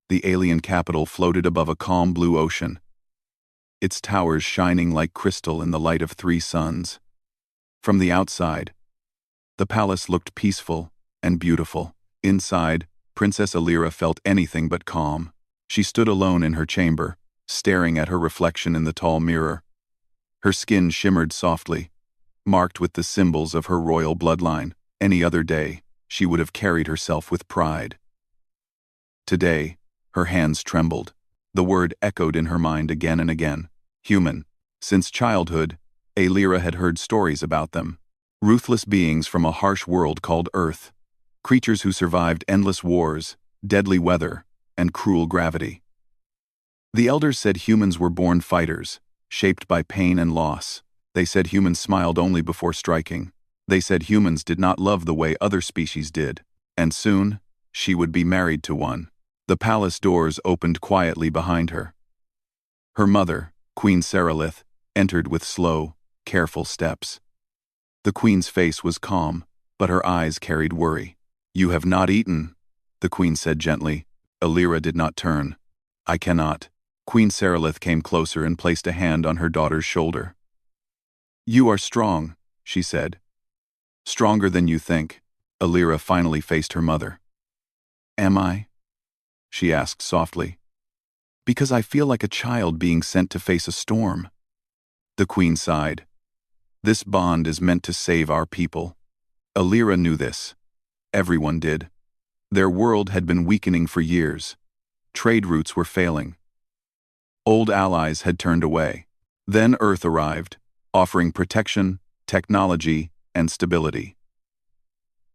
The alien capital floated above a calm blue ocean, its towers shining like crystal in the light of 3 suns. From the outside, the palace looked peaceful and beautiful. Inside, Princess Alira felt anything but calm. She stood alone in her chamber, staring at her reflection in the tall mirror. Her skin shimmered softly, marked with the symbols of her royal bloodline. Any other day, she would have carried herself with pride. Today, her hands trembled. The word echoed in her mind again and again. Human. Since childhood, Alira had heard stories about them. Ruthless beings from a harsh world called Earth. Creatures who survived endless wars, deadly weather, and cruel gravity. The elders said humans were born fighters, shaped by pain and loss. They said humans smiled only before striking. They said humans did not love the way other species did. And soon, she would be married to one. The palace doors opened quietly behind her. Her mother, Queen Seralith, entered with slow, careful steps. The queen's face was calm, but her eyes carried worry. "You have not eaten," the queen said gently. Alira did not turn. "I cannot." Queen Seralith came closer and placed a hand on her daughter's shoulder. "You are strong," she said. "Stronger than you think." Alira finally faced her mother. "Am I?" she asked softly. "Because I feel like a child being sent to face a storm." The queen sighed. "This bond is meant to save our people." Alira knew this. Everyone did. Their world had been weakening for years. Trade routes were failing. Old allies had turned away. Then Earth arrived, offering protection, technology, and stability.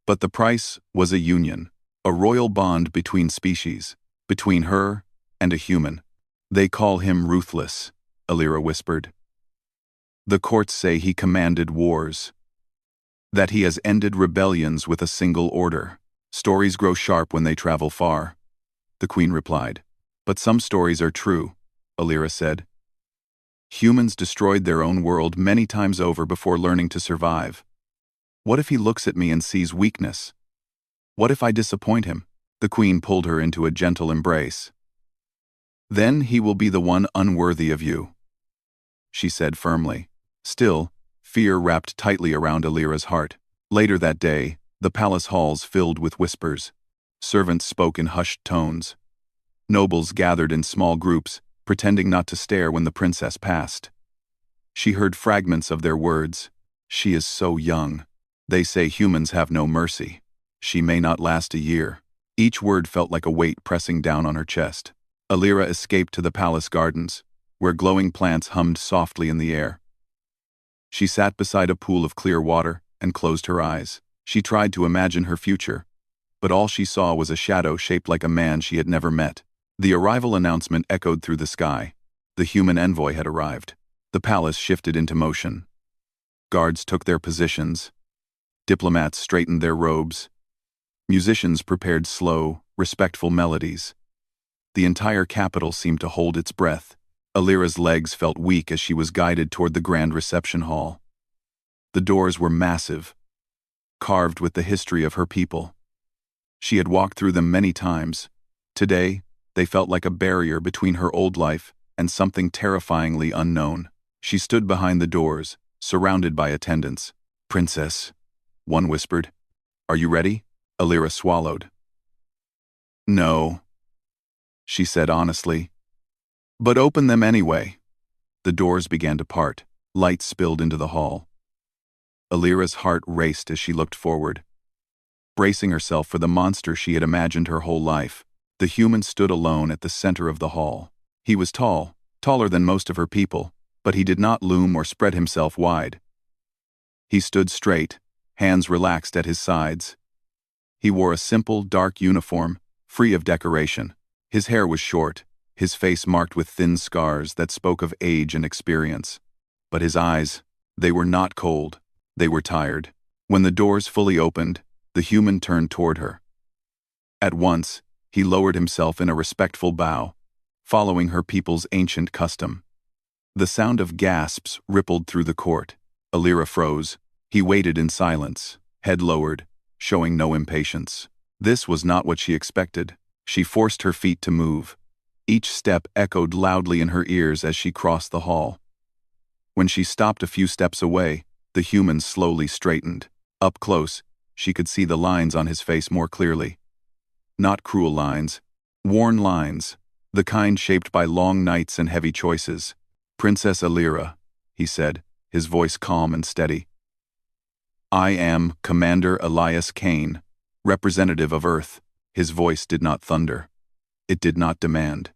But the price was a union, a royal bond between species, between her and a human. "They call him Ruthless," Alira whispered. "The courts say he commanded wars, that he has ended rebellions with a single order." "Stories grow sharp when they travel far," the queen replied. "But some stories are true," Alira said. "Humans destroyed their own world many times over before learning to survive. What if he looks at me and sees weakness? What if I disappoint him?" The queen pulled her into a gentle embrace. "Then he will be the one unworthy of you," she said firmly. Still, fear wrapped tightly around Alira's heart. Later that day, the palace halls filled with whispers. Servants spoke in hushed tones. Nobles gathered in small groups, pretending not to stare when the princess passed. She heard fragments of their words. "She is so young. They say humans have no mercy. She may not last a year." Each word felt like a weight pressing down on her chest. Alira escaped to the palace gardens, where glowing plants hummed softly in the air. She sat beside a pool of clear water and closed her eyes. She tried to imagine her future, but all she saw was a shadow shaped like a man she had never met. The arrival announcement echoed through the sky. The human envoy had arrived. The palace shifted into motion. Guards took their positions. Diplomats straightened their robes. Musicians prepared slow, respectful melodies. The entire capital seemed to hold its breath. Alira's legs felt weak as she was guided toward the grand reception hall. The doors were massive, carved with the history of her people. She had walked through them many times. Today, they felt like a barrier between her old life and something terrifyingly unknown. She stood behind the doors, surrounded by attendants. "Princess," one whispered. "Are you ready?" Alira swallowed. "No," she said honestly. "But open them anyway." The doors began to part. Light spilled into the hall. Alira's heart raced as she looked forward, bracing herself for the monster she had imagined her whole life. The human stood alone at the center of the hall. He was tall, taller than most of her people, but he did not loom or spread himself wide. He stood straight, hands relaxed at his sides. He wore a simple, dark uniform, free of decoration. His hair was short, his face marked with thin scars that spoke of age and experience. But his eyes, they were not cold. They were tired. When the doors fully opened, the human turned toward her. At once, he lowered himself in a respectful bow, following her people's ancient custom. The sound of gasps rippled through the court. Alira froze. He waited in silence, head lowered, showing no impatience. This was not what she expected. She forced her feet to move. Each step echoed loudly in her ears as she crossed the hall. When she stopped a few steps away, the human slowly straightened. Up close, she could see the lines on his face more clearly. Not cruel lines, worn lines, the kind shaped by long nights and heavy choices. "Princess Alira," he said, his voice calm and steady. "I am Commander Elias Kane, representative of Earth." His voice did not thunder. It did not demand.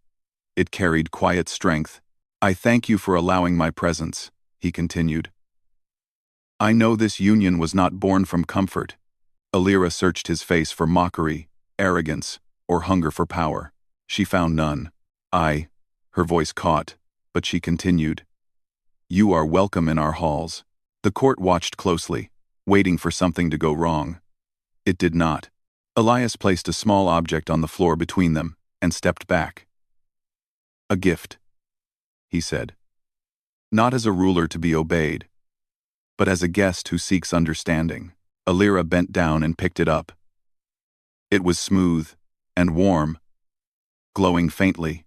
It carried quiet strength. "I thank you for allowing my presence," he continued. "I know this union was not born from comfort." Alira searched his face for mockery, arrogance, or hunger for power. She found none. Her voice caught, but she continued. "You are welcome in our halls." The court watched closely, waiting for something to go wrong. It did not. Elias placed a small object on the floor between them and stepped back. "A gift," he said. "Not as a ruler to be obeyed, but as a guest who seeks understanding." Alira bent down and picked it up. It was smooth and warm, glowing faintly.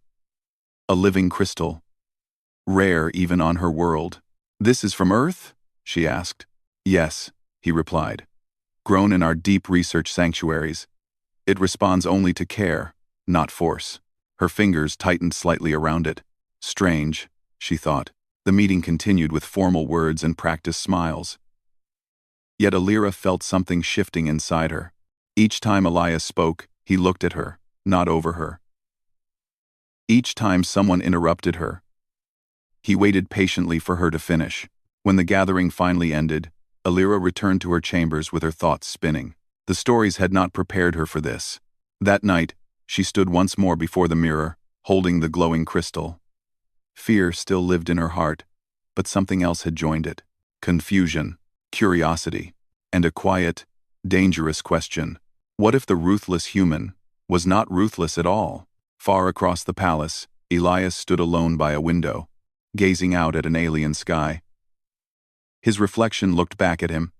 A living crystal, rare even on her world. "This is from Earth?" she asked. "Yes," he replied. "Grown in our deep research sanctuaries. It responds only to care, not force." Her fingers tightened slightly around it. Strange, she thought. The meeting continued with formal words and practiced smiles. Yet Alira felt something shifting inside her. Each time Elias spoke, he looked at her, not over her. Each time someone interrupted her, he waited patiently for her to finish. When the gathering finally ended, Alira returned to her chambers with her thoughts spinning. The stories had not prepared her for this. That night, she stood once more before the mirror, holding the glowing crystal. Fear still lived in her heart, but something else had joined it. Confusion, curiosity, and a quiet, dangerous question. What if the ruthless human was not ruthless at all? Far across the palace, Elias stood alone by a window, gazing out at an alien sky. His reflection looked back at him,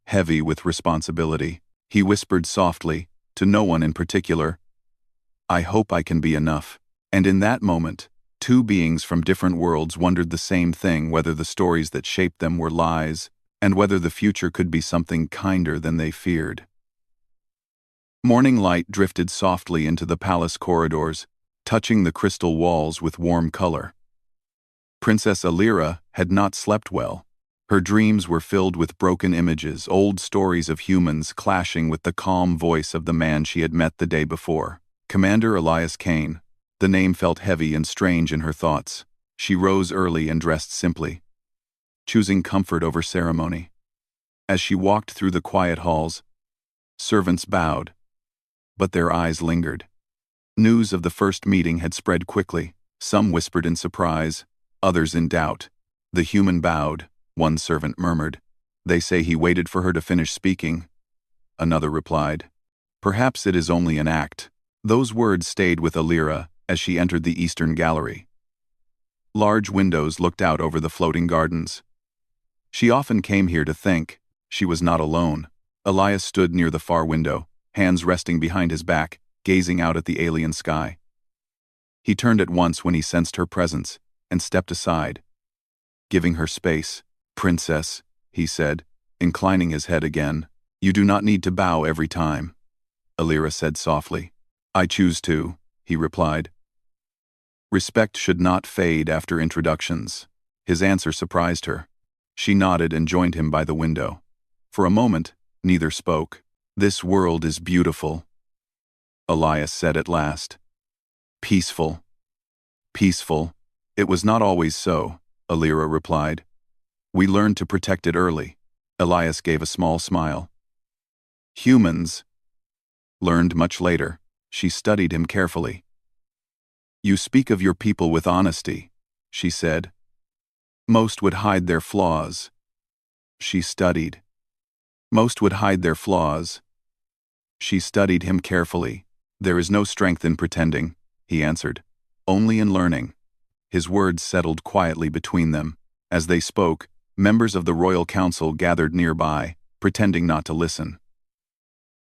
heavy with responsibility. He whispered softly, to no one in particular, "I hope I can be enough." And in that moment, two beings from different worlds wondered the same thing, whether the stories that shaped them were lies, and whether the future could be something kinder than they feared. Morning light drifted softly into the palace corridors, touching the crystal walls with warm color. Princess Alira had not slept well. Her dreams were filled with broken images, old stories of humans clashing with the calm voice of the man she had met the day before. Commander Elias Kane. The name felt heavy and strange in her thoughts. She rose early and dressed simply, choosing comfort over ceremony. As she walked through the quiet halls, servants bowed, but their eyes lingered. News of the first meeting had spread quickly. Some whispered in surprise, others in doubt. The human bowed, one servant murmured. "They say he waited for her to finish speaking." Another replied, "Perhaps it is only an act." Those words stayed with Alira as she entered the eastern gallery. Large windows looked out over the floating gardens. She often came here to think. She was not alone. Elias stood near the far window, hands resting behind his back, gazing out at the alien sky. He turned at once when he sensed her presence, and stepped aside, giving her space. "Princess," he said, inclining his head again. "You do not need to bow every time," Alira said softly. "I choose to," he replied. "Respect should not fade after introductions." His answer surprised her. She nodded and joined him by the window. For a moment, neither spoke. "This world is beautiful," Elias said at last. "Peaceful. Peaceful. It was not always so," Alira replied. "We learned to protect it early." Elias gave a small smile. "Humans learned much later." She studied him carefully. "You speak of your people with honesty," she said. "Most would hide their flaws." She studied. "Most would hide their flaws." She studied him carefully. "There is no strength in pretending," he answered. "Only in learning." His words settled quietly between them. As they spoke, members of the royal council gathered nearby, pretending not to listen.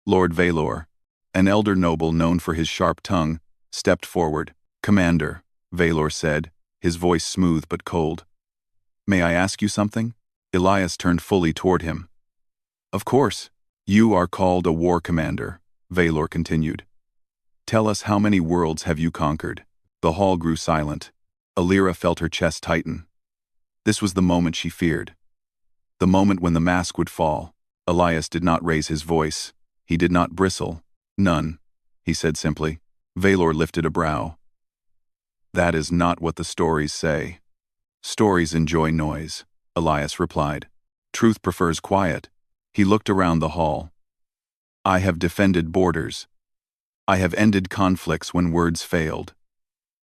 Lord Valor, An elder noble known for his sharp tongue stepped forward. "Commander," Valor said, his voice smooth but cold. "May I ask you something?" Elias turned fully toward him. "Of course. You are called a war commander," Valor continued. "Tell us, how many worlds have you conquered?" The hall grew silent. Alira felt her chest tighten. This was the moment she feared. The moment when the mask would fall. Elias did not raise his voice. He did not bristle. "None," he said simply. Valor lifted a brow. "That is not what the stories say." "Stories enjoy noise," Elias replied. "Truth prefers quiet." He looked around the hall. "I have defended borders. I have ended conflicts when words failed.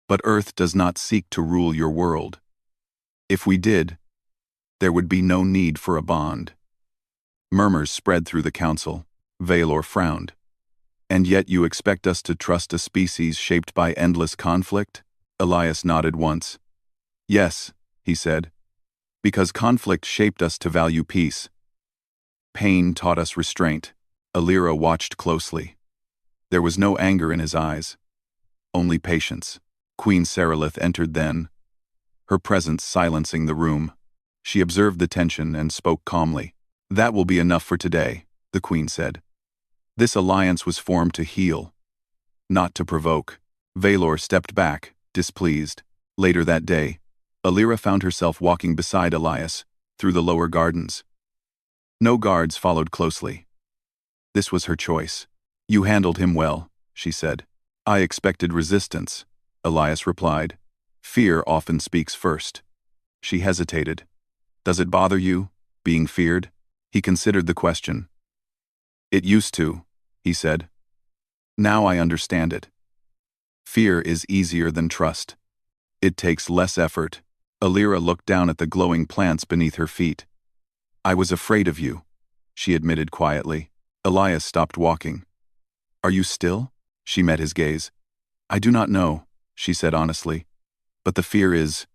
But Earth does not seek to rule your world. If we did, there would be no need for a bond." Murmurs spread through the council. Valor frowned. "And yet you expect us to trust a species shaped by endless conflict?" Elias nodded once. "Yes," he said, "because conflict shaped us to value peace. Pain taught us restraint." Alira watched closely. There was no anger in his eyes, only patience. Queen Seralith entered then, her presence silencing the room. She observed the tension and spoke calmly. "That will be enough for today," the queen said. "This alliance was formed to heal, not to provoke." Valor stepped back, displeased. Later that day, Alira found herself walking beside Elias through the lower gardens. No guards followed closely. This was her choice. "You handled him well," she said. "I expected resistance," Elias replied. "Fear often speaks first." She hesitated. "Does it bother you, being feared?" He considered the question. "It used to," he said. "Now I understand it. Fear is easier than trust. It takes less effort." Alira looked down at the glowing plants beneath her feet. "I was afraid of you," she admitted quietly. Elias stopped walking. "Are you still?" She met his gaze. "I do not know," she said honestly. "But the fear is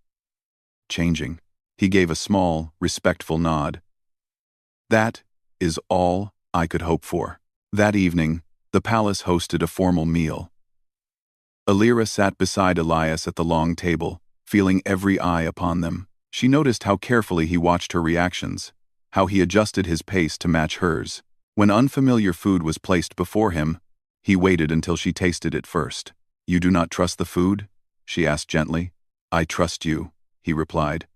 changing." He gave a small, respectful nod. "That is all I could hope for." That evening, the palace hosted a formal meal. Alira sat beside Elias at the long table, feeling every eye upon them. She noticed how carefully he watched her reactions, how he adjusted his pace to match hers. When unfamiliar food was placed before him, he waited until she tasted it first. "You do not trust the food?" she asked gently. "I trust you," he replied.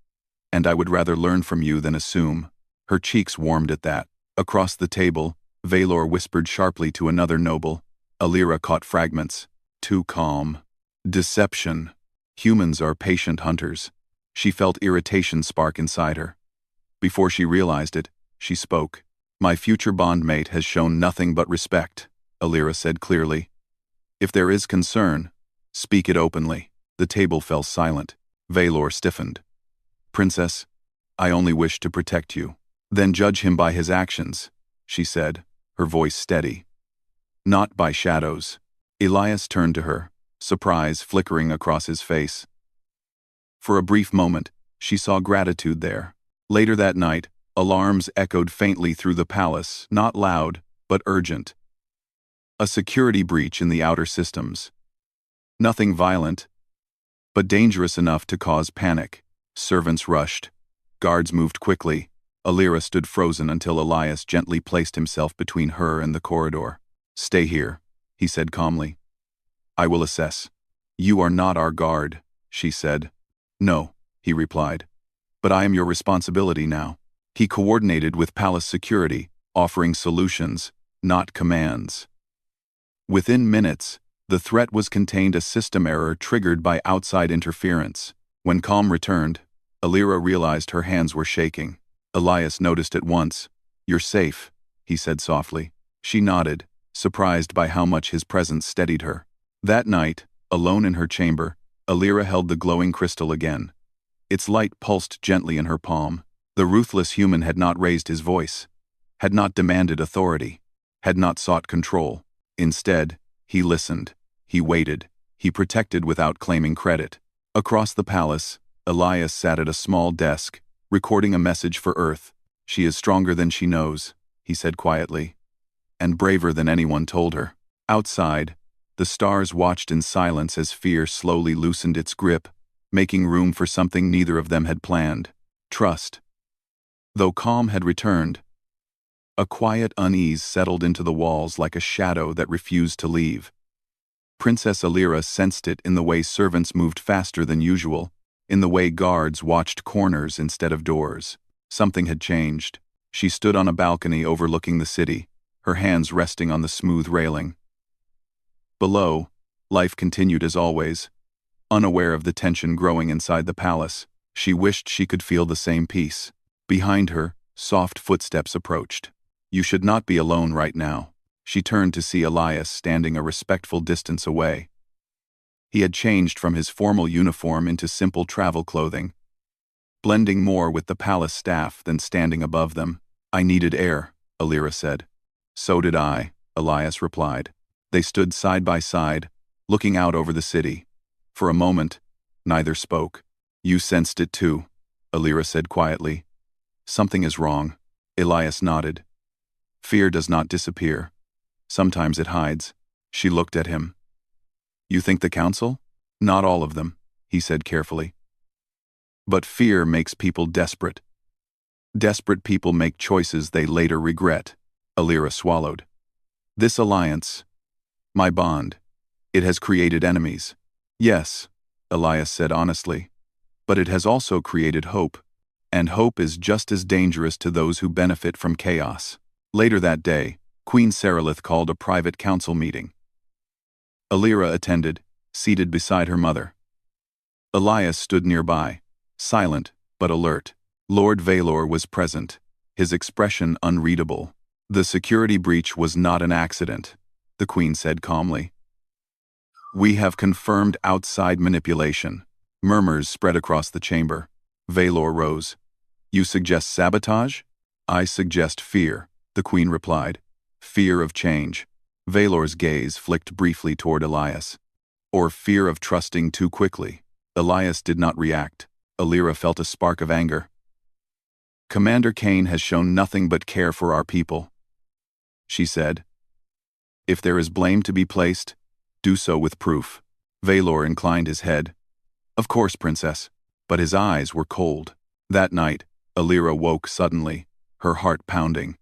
"And I would rather learn from you than assume." Her cheeks warmed at that. Across the table, Valor whispered sharply to another noble. Alira caught fragments. "Too calm. Deception. Humans are patient hunters." She felt irritation spark inside her. Before she realized it, she spoke. "My future bondmate has shown nothing but respect," Alira said clearly. "If there is concern, speak it openly." The table fell silent. Valor stiffened. "Princess, I only wish to protect you." "Then judge him by his actions," she said, her voice steady. "Not by shadows." Elias turned to her, surprise flickering across his face. For a brief moment, she saw gratitude there. Later that night, alarms echoed faintly through the palace, not loud, but urgent. A security breach in the outer systems. Nothing violent, but dangerous enough to cause panic. Servants rushed. Guards moved quickly. Alira stood frozen until Elias gently placed himself between her and the corridor. "Stay here," he said calmly. "I will assess." "You are not our guard," she said. "No," he replied. "But I am your responsibility now." He coordinated with palace security, offering solutions, not commands. Within minutes, the threat was contained, a system error triggered by outside interference. When calm returned, Alira realized her hands were shaking. Elias noticed at once. "You're safe," he said softly. She nodded, surprised by how much his presence steadied her. That night, alone in her chamber, Alira held the glowing crystal again. Its light pulsed gently in her palm. The ruthless human had not raised his voice, had not demanded authority, had not sought control. Instead, he listened, he waited, he protected without claiming credit. Across the palace, Elias sat at a small desk, recording a message for Earth. "She is stronger than she knows," he said quietly, "and braver than anyone told her." Outside, the stars watched in silence as fear slowly loosened its grip, making room for something neither of them had planned: trust. Though calm had returned, a quiet unease settled into the walls like a shadow that refused to leave. Princess Alira sensed it in the way servants moved faster than usual, in the way guards watched corners instead of doors. Something had changed. She stood on a balcony overlooking the city, her hands resting on the smooth railing. Below, life continued as always. Unaware of the tension growing inside the palace, she wished she could feel the same peace. Behind her, soft footsteps approached. "You should not be alone right now." She turned to see Elias standing a respectful distance away. He had changed from his formal uniform into simple travel clothing, blending more with the palace staff than standing above them. "I needed air," Alira said. "So did I," Elias replied. They stood side by side, looking out over the city. For a moment, neither spoke. "You sensed it too," Alira said quietly. "Something is wrong." Elias nodded. "Fear does not disappear. Sometimes it hides." She looked at him. "You think the council?" "Not all of them," he said carefully. "But fear makes people desperate. Desperate people make choices they later regret." Alira swallowed. "This alliance, my bond, it has created enemies." "Yes," Elias said honestly, "but it has also created hope, and hope is just as dangerous to those who benefit from chaos." Later that day, Queen Seralith called a private council meeting. Alira attended, seated beside her mother. Elias stood nearby, silent but alert. Lord Valor was present, his expression unreadable. "The security breach was not an accident," the Queen said calmly. "We have confirmed outside manipulation." Murmurs spread across the chamber. Valor rose. "You suggest sabotage?" "I suggest fear," the Queen replied. "Fear of change." Valor's gaze flicked briefly toward Elias. "Or fear of trusting too quickly." Elias did not react. Alira felt a spark of anger. "Commander Kane has shown nothing but care for our people," she said. "If there is blame to be placed, do so with proof." Valor inclined his head. "Of course, Princess." But his eyes were cold. That night, Alira woke suddenly, her heart pounding.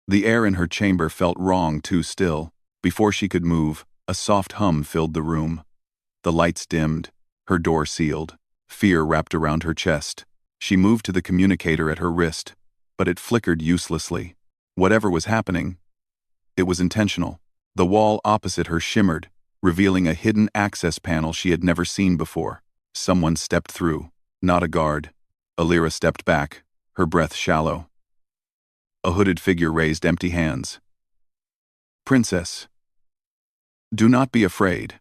The air in her chamber felt wrong too still. Before she could move, a soft hum filled the room. The lights dimmed, her door sealed. Fear wrapped around her chest. She moved to the communicator at her wrist, but it flickered uselessly. Whatever was happening, it was intentional. The wall opposite her shimmered, revealing a hidden access panel she had never seen before. Someone stepped through, not a guard. Alira stepped back, her breath shallow. A hooded figure raised empty hands. "Princess, do not be afraid.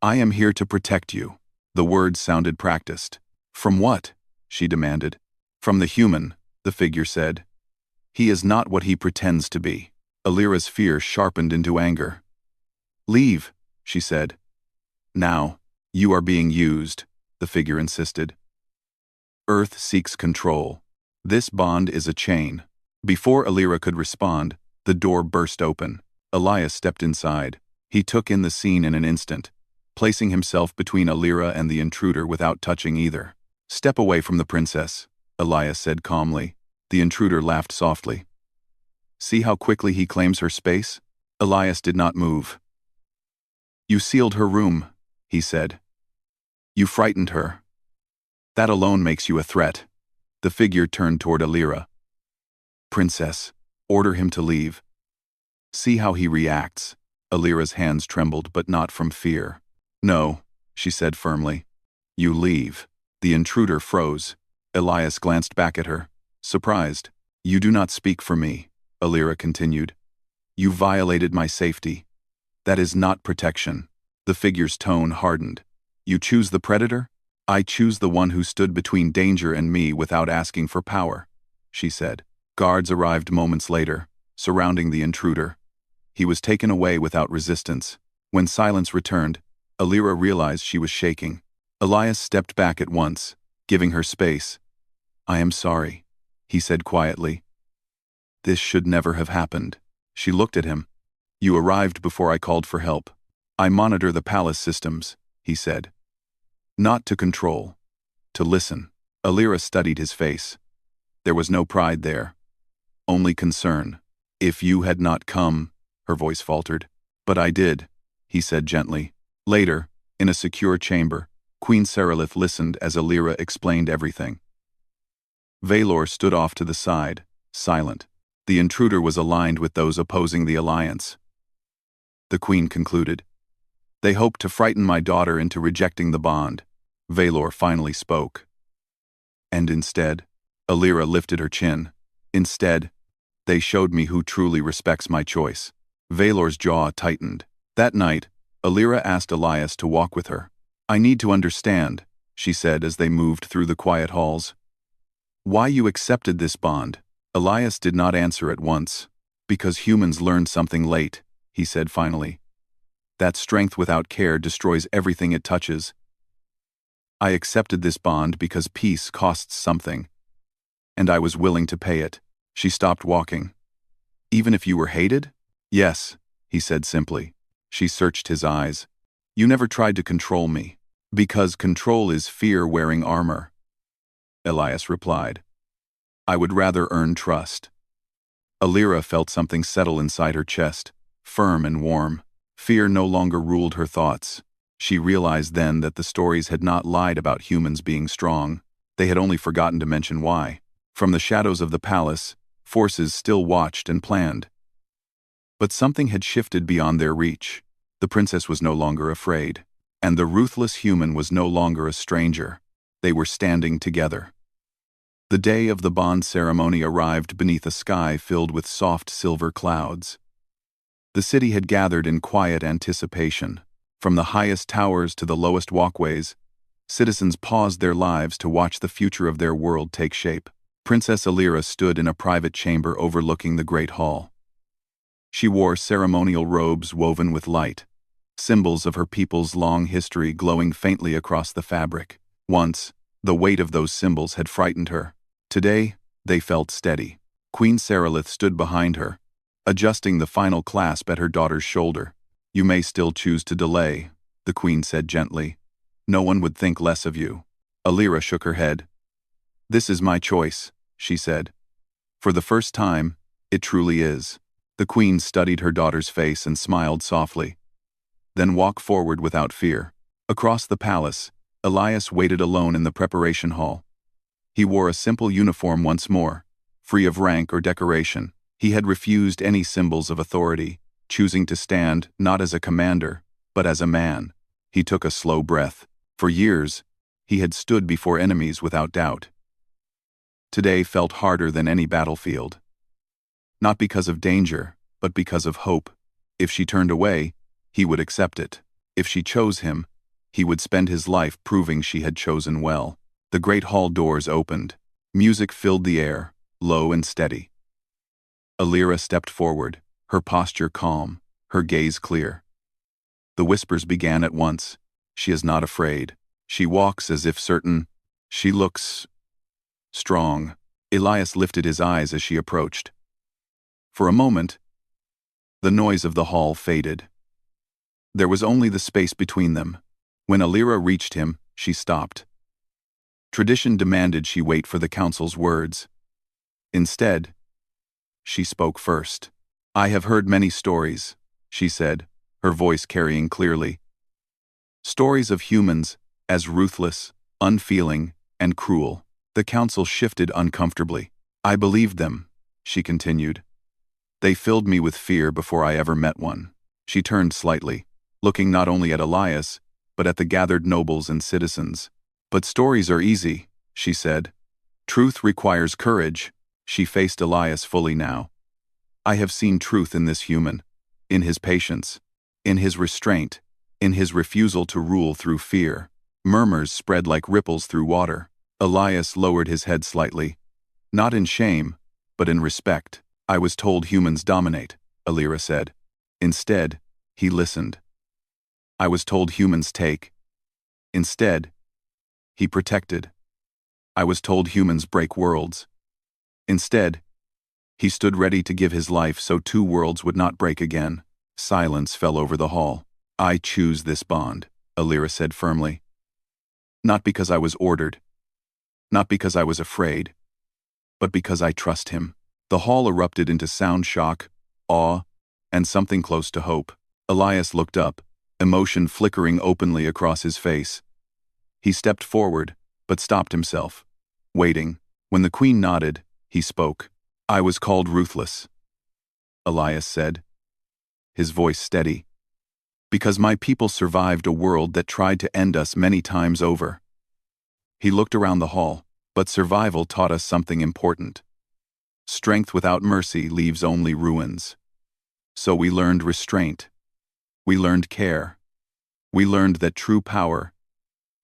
I am here to protect you." The words sounded practiced. "From what?" she demanded. "From the human," the figure said. "He is not what he pretends to be." Alira's fear sharpened into anger. "Leave," she said. "Now, you are being used," the figure insisted. "Earth seeks control. This bond is a chain." Before Alira could respond, the door burst open. Elias stepped inside. He took in the scene in an instant, placing himself between Alira and the intruder without touching either. "Step away from the princess," Elias said calmly. The intruder laughed softly. "See how quickly he claims her space?" Elias did not move. "You sealed her room," he said. "You frightened her. That alone makes you a threat." The figure turned toward Alira. "Princess, order him to leave. See how he reacts." Alira's hands trembled, but not from fear. "No," she said firmly. "You leave." The intruder froze. Elias glanced back at her, surprised. "You do not speak for me," Alira continued. "You violated my safety. That is not protection." The figure's tone hardened. "You choose the predator? I choose the one who stood between danger and me without asking for power," she said. Guards arrived moments later, surrounding the intruder. He was taken away without resistance. When silence returned, Alira realized she was shaking. Elias stepped back at once, giving her space. "I am sorry," he said quietly. "This should never have happened." She looked at him. You arrived before I called for help. I monitor the palace systems, he said. Not to control. To listen. Alira studied his face. There was no pride there. Only concern. If you had not come, her voice faltered. But I did, he said gently. Later, in a secure chamber, Queen Serelith listened as Alira explained everything. Valor stood off to the side, silent. The intruder was aligned with those opposing the alliance. The queen concluded. They hoped to frighten my daughter into rejecting the bond. Valor finally spoke. And instead, Alira lifted her chin. Instead, they showed me who truly respects my choice. Valor's jaw tightened. That night, Alira asked Elias to walk with her. I need to understand, she said as they moved through the quiet halls. Why you accepted this bond? Elias did not answer at once. Because humans learn something late, he said finally. That strength without care destroys everything it touches. I accepted this bond because peace costs something. And I was willing to pay it. She stopped walking. Even if you were hated? Yes, he said simply. She searched his eyes. You never tried to control me. Because control is fear wearing armor. Elias replied. I would rather earn trust. Alira felt something settle inside her chest, firm and warm. Fear no longer ruled her thoughts. She realized then that the stories had not lied about humans being strong. They had only forgotten to mention why. From the shadows of the palace, forces still watched and planned. But something had shifted beyond their reach. The princess was no longer afraid. And the ruthless human was no longer a stranger. They were standing together. The day of the bond ceremony arrived beneath a sky filled with soft silver clouds. The city had gathered in quiet anticipation. From the highest towers to the lowest walkways, citizens paused their lives to watch the future of their world take shape. Princess Alira stood in a private chamber overlooking the great hall. She wore ceremonial robes woven with light, symbols of her people's long history glowing faintly across the fabric. Once, the weight of those symbols had frightened her. Today, they felt steady. Queen Serelith stood behind her, adjusting the final clasp at her daughter's shoulder. You may still choose to delay, the queen said gently. No one would think less of you. Alira shook her head. This is my choice, she said. For the first time, it truly is. The queen studied her daughter's face and smiled softly. Then walk forward without fear. Across the palace, Elias waited alone in the preparation hall. He wore a simple uniform once more, free of rank or decoration. He had refused any symbols of authority, choosing to stand not as a commander, but as a man. He took a slow breath. For years, he had stood before enemies without doubt. Today felt harder than any battlefield. Not because of danger, but because of hope. If she turned away, he would accept it. If she chose him, he would spend his life proving she had chosen well. The great hall doors opened. Music filled the air, low and steady. Alira stepped forward, her posture calm, her gaze clear. The whispers began at once. She is not afraid. She walks as if certain. She looks strong. Elias lifted his eyes as she approached. For a moment, the noise of the hall faded. There was only the space between them. When Alira reached him, she stopped. Tradition demanded she wait for the council's words. Instead, she spoke first. I have heard many stories, she said, her voice carrying clearly. Stories of humans as ruthless, unfeeling, and cruel. The council shifted uncomfortably. I believed them, she continued. They filled me with fear before I ever met one. She turned slightly, looking not only at Elias, but at the gathered nobles and citizens. But stories are easy, she said. Truth requires courage. She faced Elias fully now. I have seen truth in this human, in his patience, in his restraint, in his refusal to rule through fear. Murmurs spread like ripples through water. Elias lowered his head slightly, not in shame, but in respect. I was told humans dominate, Alira said. Instead, he listened. I was told humans take. Instead, he protected. I was told humans break worlds. Instead, he stood ready to give his life so two worlds would not break again. Silence fell over the hall. "I choose this bond," Alira said firmly. "Not because I was ordered, not because I was afraid, but because I trust him." The hall erupted into sound shock, awe, and something close to hope. Elias looked up, emotion flickering openly across his face. He stepped forward, but stopped himself, waiting. When the queen nodded, he spoke. "I was called Ruthless," Elias said, his voice steady, "because my people survived a world that tried to end us many times over." He looked around the hall, but survival taught us something important. Strength without mercy leaves only ruins. So we learned restraint. We learned care. We learned that true power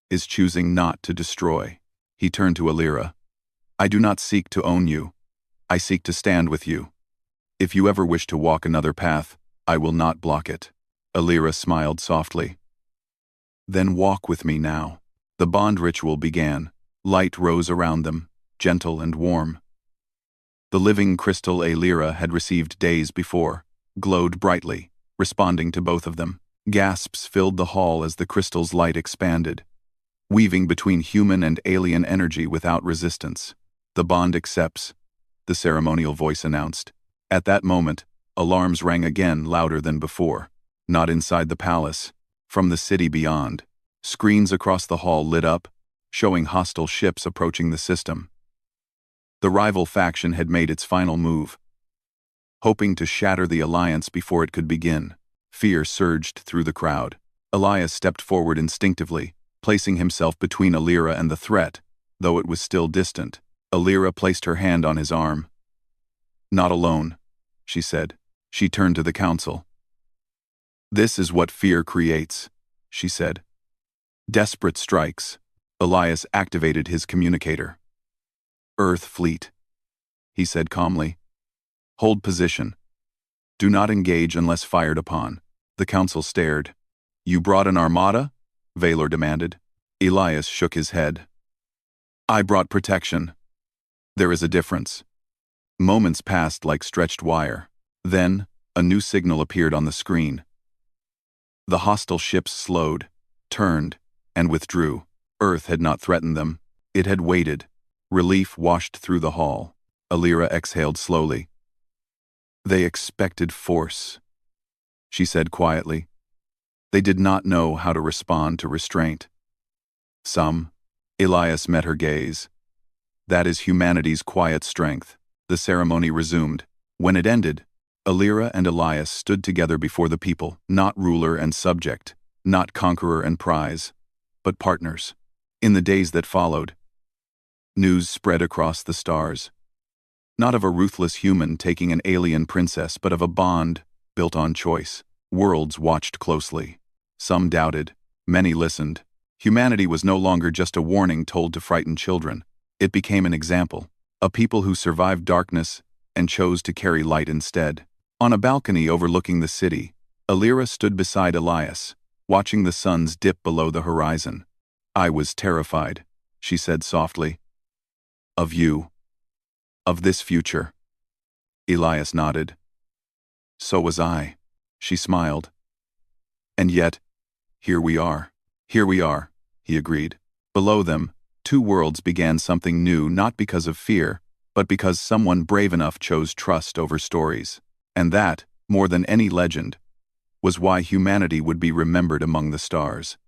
is choosing not to destroy. He turned to Alira. "I do not seek to own you. I seek to stand with you. If you ever wish to walk another path, I will not block it." Alira smiled softly. "Then walk with me now." The bond ritual began. Light rose around them, gentle and warm. The living crystal Alira had received days before glowed brightly, responding to both of them. Gasps filled the hall as the crystal's light expanded, weaving between human and alien energy without resistance. "The bond accepts," the ceremonial voice announced. At that moment, alarms rang again louder than before. Not inside the palace, from the city beyond. Screens across the hall lit up, showing hostile ships approaching the system. The rival faction had made its final move, hoping to shatter the alliance before it could begin. Fear surged through the crowd. Elias stepped forward instinctively, placing himself between Alira and the threat, though it was still distant. Alira placed her hand on his arm. "Not alone," she said. She turned to the council. "This is what fear creates," she said. "Desperate strikes." Elias activated his communicator. "Earth fleet," he said calmly. "Hold position. Do not engage unless fired upon." The council stared. "You brought an armada?" Valor demanded. Elias shook his head. "I brought protection. There is a difference." Moments passed like stretched wire. Then, a new signal appeared on the screen. The hostile ships slowed, turned, and withdrew. Earth had not threatened them. It had waited. Relief washed through the hall. Alira exhaled slowly. "They expected force," she said quietly. "They did not know how to respond to restraint." "Some," Elias met her gaze. "That is humanity's quiet strength." The ceremony resumed. When it ended, Alira and Elias stood together before the people, not ruler and subject, not conqueror and prize, but partners. In the days that followed, news spread across the stars. Not of a ruthless human taking an alien princess, but of a bond built on choice. Worlds watched closely. Some doubted. Many listened. Humanity was no longer just a warning told to frighten children. It became an example. A people who survived darkness and chose to carry light instead. On a balcony overlooking the city, Alira stood beside Elias, watching the suns dip below the horizon. "I was terrified," she said softly. "Of you. Of this future." Elias nodded. "So was I," she smiled. "And yet, here we are." "Here we are," he agreed. Below them, two worlds began something new, not because of fear, but because someone brave enough chose trust over stories. And that, more than any legend, was why humanity would be remembered among the stars.